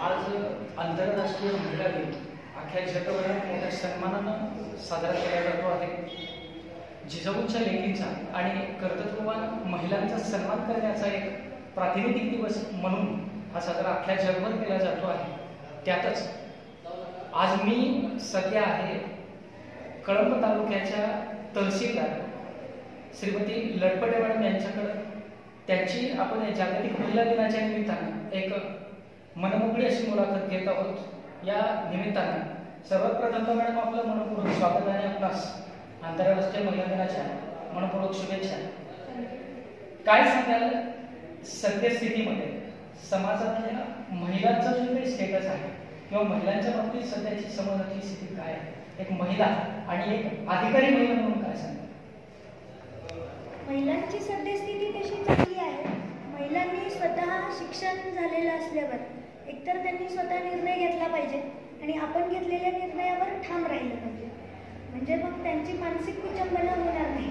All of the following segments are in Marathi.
आज आंतरराष्ट्रीय महिला दिन अख्ख्या जगभरात मोठ्या सन्मानानं साजरा केला जातो आहे. जिजाऊंच्या लेकीचा आणि कर्तृत्ववान महिलांचा सन्मान करण्याचा एक प्रातिनिधिक दिवस म्हणून हा साजरा अख्ख्या जगभर केला जातो आहे. त्यातच आज मी सध्या आहे कळंब तालुक्याच्या तहसीलदार श्रीमती लटपटे मॅडम यांच्याकडं. त्यांची आपण जागतिक महिला दिनाच्या निमित्तानं एक मनमोकळी अशी मुलाखत घेत आहोत. या निमित्तानं सर्वात प्रथम तर मॅडम आपलं मनपूर्वक स्वागत आणि आपणास आंतरराष्ट्रीय महिला दिनाच्या मनपूर्वक शुभेच्छा. काय सांगाल सद्यस्थितीमध्ये समाजातल्या महिलांचा जो काही स्टेटस आहे किंवा महिलांच्या बाबतीत सध्याची समाजाची स्थिती काय आहे, एक महिला आणि एक अधिकारी महिला म्हणून काय सांगाल? महिलांची सद्यस्थिती तशी चांगली आहे. महिलांनी स्वतः शिक्षण झालेलं असल्यावर एकतर त्यांनी स्वतः निर्णय घेतला पाहिजे आणि आपण घेतलेल्या निर्णयावर ठाम राहिलं पाहिजे. म्हणजे मग त्यांची मानसिक विचंबना होणार नाही.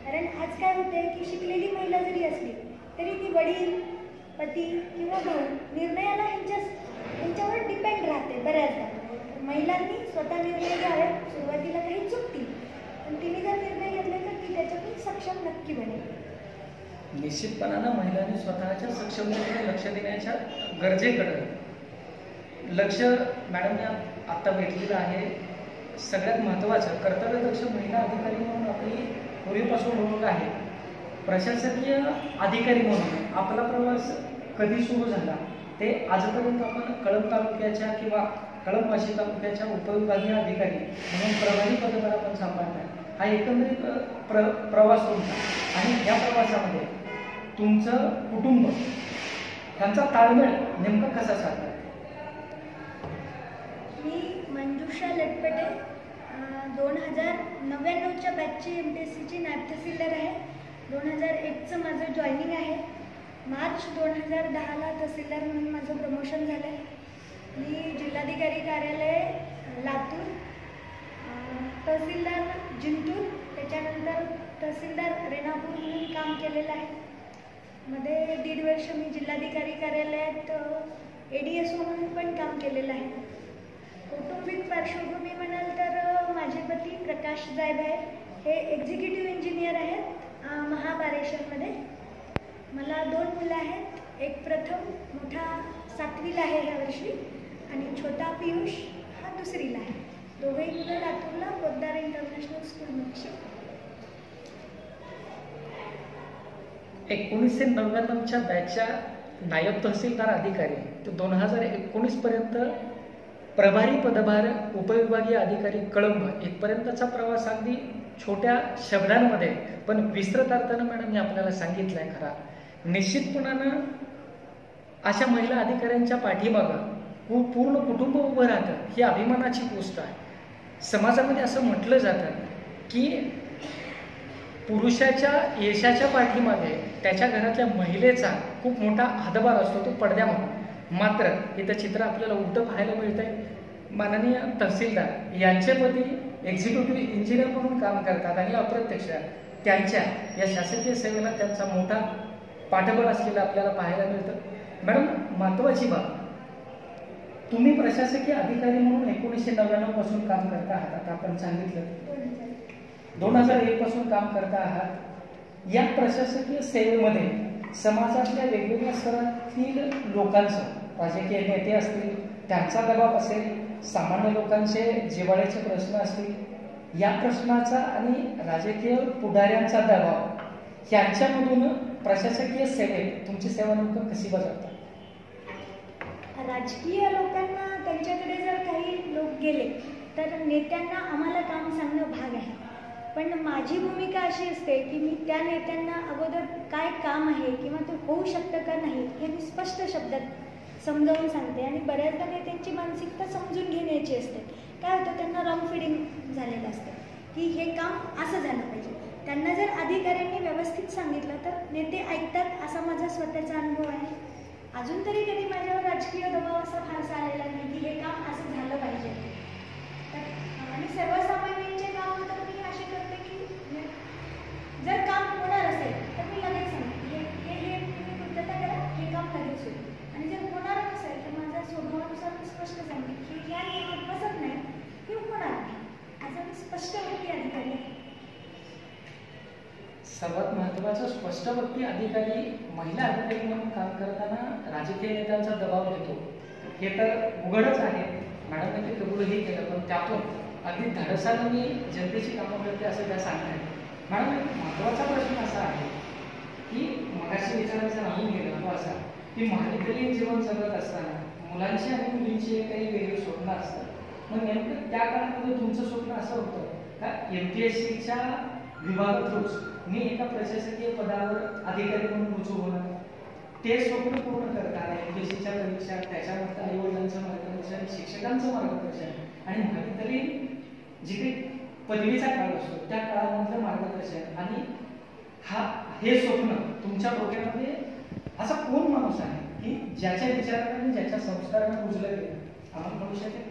कारण आज काय होते की शिकलेली महिला जरी असली तरी ती वडील, पती किंवा भाऊ निर्णयाला यांच्यावर डिपेंड राहते बऱ्याचदा. तर महिलांनी स्वतः निर्णय घ्यावे. सुरुवातीला काही चुकतील पण तिने जर निर्णय घेतले तर ती त्याच्यातून सक्षम नक्की बनेल. निश्चितपणानं महिलांनी स्वतःच्या सक्षमतेकडे लक्ष देण्याच्या गरजेकडे लक्ष मॅडमने आत्ता भेटलेलं आहे. सगळ्यात महत्त्वाचं कर्तव्यदक्ष महिला अधिकारी म्हणून आपली पूर्वीपासून ओळख आहे. प्रशासकीय अधिकारी म्हणून आपला प्रवास कधी सुरू झाला ते आजपर्यंत आपण कळंब तालुक्याच्या किंवा कळंब वाशी तालुक्याच्या उपविभागीय अधिकारी म्हणून प्रभारी पदभार आपण सांभाळताय. हा एकंदरीत प्रवास तुमचा आणि या प्रवासामध्ये तुमचं कुटुंब त्यांचा ताळमेळ नेमका कसा साधला? मी मंजुषा लटपटे 2099च्या बॅचची MPSCची नायब तहसीलदार आहे. 2001चं माझं जॉईनिंग आहे. मार्च 2010ला तहसीलदार म्हणून माझं प्रमोशन झालं आहे. मी जिल्हाधिकारी कार्यालय लातूर, तहसीलदार जिंतूर, त्याच्यानंतर तहसीलदार रेणापूर म्हणून काम केलेलं आहे. मध्ये 1.5 वर्ष मी जिल्हाधिकारी कार्यालयात ADSO म्हणून पण काम केलेलं आहे. कौटुंबिक पार्श्वभूमी म्हणाल तर माझे पती प्रकाश जायब आहे. हे एक्झिक्युटिव्ह इंजिनियर आहेत महापारेषणमध्ये. मला 2 मुलं आहेत. एक प्रथम मोठा 7वीला आहे ह्या वर्षी आणि छोटा पियुष हा 2रीला आहे. दोघेही मुलं लातूरला पोद्दार इंटरनॅशनल स्कूलमध्ये शिकतात. 1999च्या बॅचच्या नायब तहसीलदार अधिकारी ते 2019 पर्यंत प्रभारी पदभार उपविभागीय अधिकारी कळंब इथपर्यंतचा प्रवास अगदी छोट्या शब्दांमध्ये पण विस्तृत अर्थानं मॅडमने आपल्याला सांगितलंय. खरा निश्चितपणानं अशा महिला अधिकाऱ्यांच्या पाठीमागं पूर्ण कुटुंब उभं राहतं ही अभिमानाची गोष्ट आहे. समाजामध्ये असं म्हटलं जातं की पुरुषाच्या यशाच्या पाठीमागे त्याच्या घरातल्या महिलेचा खूप मोठा हातभार असतो, तो पडद्यामागून. मात्र इथं चित्र आपल्याला उलटं पाहायला मिळतंय. माननीय तहसीलदार यांचे पती एक्झिक्युटिव्ह इंजिनियर म्हणून काम करतात आणि अप्रत्यक्ष त्यांच्या या शासकीय सेवेला त्यांचा मोठा पाठबळ असलेला आपल्याला पाहायला मिळतं. मॅडम, महत्त्वाची बाब, तुम्ही प्रशासकीय अधिकारी म्हणून 1999 पासून काम करता आहात. आता आपण सांगितलं 2001 पासून काम करता आहात. या प्रशासकीय सेवेमध्ये समाजातल्या वेगवेगळ्या स्तरातील लोकांचं, राजकीय नेते असतील त्यांचा दबाव असेल, सामान्य लोकांचे जिव्हाळ्याचे प्रश्न असतील, या प्रश्नाचा आणि राजकीय पुढाऱ्यांचा दबाव यांच्यामधून प्रशासकीय सेवेत तुमची सेवा नेमकं कशी बजावतात? राजकीय लोकांना त्यांच्याकडे जर काही लोक गेले तर नेत्यांना आम्हाला काम सांगणं भाग आहे. पण माझी भूमिका अशी असते की मी त्या नेत्यांना अगोदर काय काम आहे किंवा ते होऊ शकतं का नाही हे मी स्पष्ट शब्दात समजावून सांगते. आणि बऱ्याचदा नेत्यांची मानसिकता समजून घेण्याची असते. काय होतं, त्यांना रॉंग फिडिंग झालेलं असतं की हे काम असं झालं पाहिजे. त्यांना जर अधिकाऱ्यांनी व्यवस्थित सांगितलं तर नेते ऐकतात, असा माझा स्वतःचा अनुभव आहे. अजून तरी कधी माझ्यावर राजकीय दबाव असा फारसा आलेला नाही की हे काम असं झालं पाहिजे. आणि सर्वसामान्यांचे काम तर मी असे करते की जर काम होणार असेल तर मी लगेच सांगते हे तुम्ही पूर्तता करा, हे काम लगेच होईल. आणि जर होणार नसेल तर माझा स्वभाव स्पष्टवक्ती अधिकारी आहे. सर्वात महत्त्वाचं स्पष्टवक्ती अधिकारी महिला अधिकारी म्हणून काम करताना राजकीय नेत्यांचा दबाव घेतो हे तर उघडच आहे. मॅडमने ते कबूलही केलं, पण त्यातून अगदी धाडसाने मी जनतेची कामं करते असं त्या सांगतात. मॅडम एक महत्त्वाचा प्रश्न असा आहे की मगाशी विचारायचं राहून गेलं तो असा की महाविद्यालयीन जीवन जगत असताना मुलांची आणि मुलींची काही वेगळी स्वप्न असतात. मग नेमकं त्या काळामध्ये तुमचं स्वप्न असं होतं का MPSCच्या विभाग थ्रूच मी एका प्रशासकीय पदावर अधिकारी म्हणून रुजू होणार, ते स्वप्न पूर्ण करताना MPSCच्या परीक्षा, त्याच्यानंतर आईवडिलांचं मार्गदर्शन, शिक्षकांचं मार्गदर्शन आणि महाविद्यालयीन जे काही पदवीचा काळ असतो त्या काळामधलं मार्गदर्शन आणि हे स्वप्न तुमच्या डोक्यामध्ये असा कोण माणूस आहे की ज्याच्या विचाराने ज्याच्या संस्काराने रुजलं गेलं, आम्हाला म्हणू शकेल?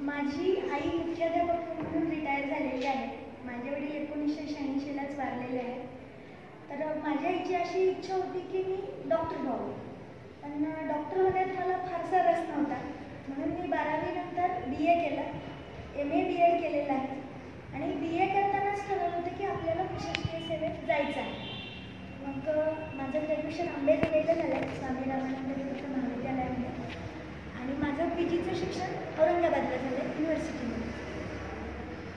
माझी आई मुख्याध्यापक म्हणून रिटायर झालेली आहे. माझे वडील 1986लाच वारलेले आहेत. तर माझ्या आईची अशी इच्छा होती की मी डॉक्टर व्हावं, पण डॉक्टर होण्यात मला फारसा रस नव्हता. म्हणून मी 12वी नंतर BA केलं, MA BEd केलेलं आहे आणि BA करतानाच ठरवलं होतं की आपल्याला प्रशासकीय सेवेत जायचं आहे. मग माझं ग्रॅज्युएशन आंबेजोगाईला झालं स्वामी रामानंद तीर्थ महाविद्यालयामध्ये आणि माझं PGचं शिक्षण औरंगाबादला झालं युनिव्हर्सिटीमध्ये.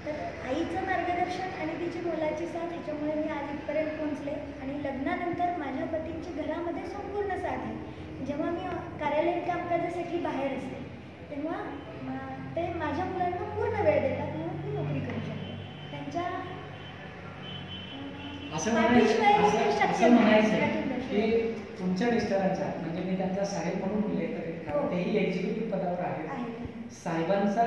तर आईचं मार्गदर्शन आणि तिची मोलाची साथ ह्याच्यामुळे मी आज इथपर्यंत पोहोचले आणि लग्नानंतर माझ्या पतींची घरामध्ये संपूर्ण साथ आहे. जेव्हा मी कार्यालयीन कामकाजासाठी बाहेर असते तेव्हा ते माझ्या मुलांना पूर्ण वेळ देतात म्हणून मी नोकरी करू शकते. त्यांच्या असं म्हणायचं की तुमच्या मिस्टरांचा म्हणजे मी त्यांचा साहेब म्हणून उल्लेख करेन कारण तेही एक्झिक्युटिव्ह पदावर आहेत. साहेबांचा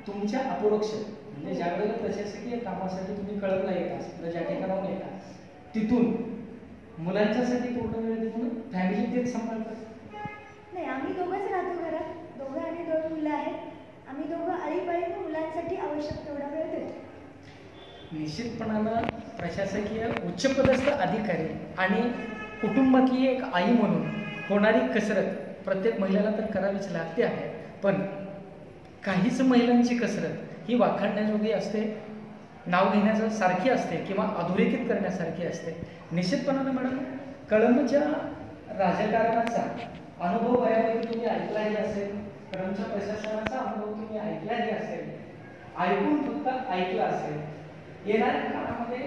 तुमच्या अपरोक्ष म्हणजे ज्या वेळेला प्रशासकीय कामासाठी तुम्ही कळमला येता, ज्या ठिकाणाहून येता, तिथून मुलांच्यासाठी पूर्ण वेळ देऊन फॅमिली तेच सांभाळतात? नाही, आम्ही दोघंच राहतो घरात. दोघं आणि 2 मुलं आहेत. आम्ही दोघं आळीपाळीने मुलांसाठी आवश्यक तेवढा वेळ देतो. निश्चितपणानं प्रशासकीय उच्चपदस्थ अधिकारी आणि कुटुंबातली एक आई म्हणून होणारी कसरत प्रत्येक महिलेला तर करावीच लागते आहे, पण काहीच महिलांची कसरत ही वाखाणण्याजोगी असते, नाव घेण्याचं सारखी असते किंवा अधोरेखित करण्यासारखी असते. निश्चितपणानं मॅडम कळंबच्या राजकारणाचा अनुभव बऱ्यापैकी तुम्ही ऐकलाही असेल, कळंबच्या प्रशासनाचा अनुभव तुम्ही ऐकलाही असेल, ऐकून फक्त ऐकला असेल. येणाऱ्या काळामध्ये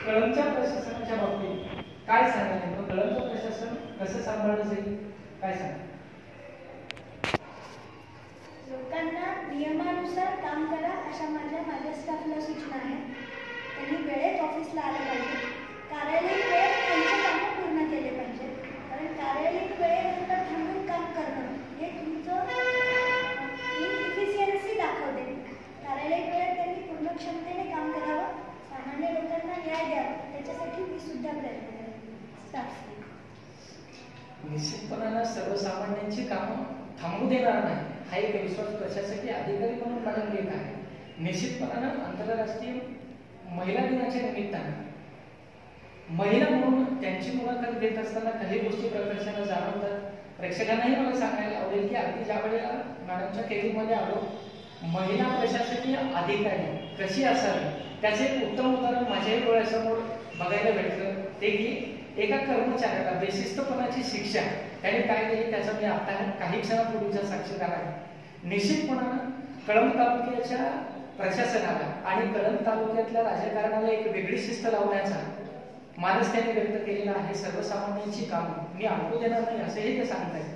कळंबच्या प्रशासनाच्या बाबतीत काय सांगाल? नेमकं कळंबचं प्रशासन कसं सांभाळलं जाईल, काय सांगा? लोकांना नियमानुसार काम करा अशा माझ्या स्टाफला सूचना आहे. त्यांनी वेळेत ऑफिसला आलं पाहिजे. कार्यालयीन वेळेत त्यांची कामं पूर्ण केले पाहिजे, कारण कार्यालयीन वेळेनंतर थांबून काम करणं हे तुमचं इनइफिशियन्सी दाखवते. कार्यालयीन वेळेत त्यांनी पूर्ण क्षमतेने काम करावं, सामान्य लोकांना न्याय द्यावा, त्याच्यासाठी मी सुद्धा प्रयत्न करेन स्टाफ. निश्चितपणानं सर्वसामान्यांची कामं थांबू देणार नाही हा एक विश्वास प्रशासकीय अधिकारी म्हणून मॅडम घेत आहे. निश्चितपणानं आंतरराष्ट्रीय महिला दिनाच्या निमित्तानं महिला म्हणून त्यांची मुलाखत देत असताना काही गोष्टी प्रकर्षानं जाणवतात. प्रेक्षकांनाही मला सांगायला आवडेल की अगदी ज्या वेळेला मॅडमच्या केबिनमध्ये आलो, महिला प्रशासकीय अधिकारी कशी असावी त्याचे एक उत्तम उदाहरण माझ्याही डोळ्यासमोर बघायला भेटलं. ते की एका कर्मचाऱ्याला बेशिस्तपणाची शिक्षा त्याने काय केली त्याचा मी आता काही क्षणापूर्वीचा साक्षीदार आहे. निश्चितपणानं कळंब तालुक्याच्या प्रशासनाला आणि कळंब तालुक्यातल्या राजकारणाला एक वेगळी शिस्त लावण्याचा मानस त्यांनी व्यक्त केलेला आहे. सर्वसामान्यांची कामं मी अडकू देणार नाही असंही ते सांगतायत.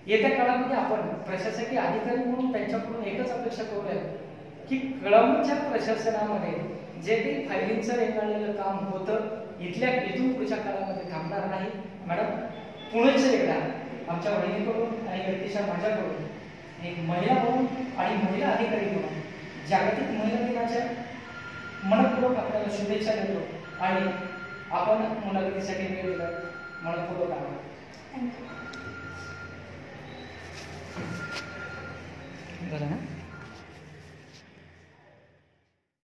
येत्या काळामध्ये आपण प्रशासकीय अधिकारी म्हणून त्यांच्याकडून एकच अपेक्षा करूया की कळंबच्या प्रशासनामध्ये जे काही फायलिंगचं रेंगाळलेलं काम होतं इथून पुढच्या काळामध्ये थांबणार नाही. मॅडम पुढेच एकदा आमच्या वहिनीकडून आणि व्यक्तिशः माझ्याकडून एक महिला म्हणून आणि महिला अधिकारी म्हणून जागतिक महिला दिनाच्या मनपूर्वक आपल्याला शुभेच्छा देतो आणि आपण मुलाखतीसाठी वेळ दिला मनपूर्वक आभार. थँक्यू. बरं ना.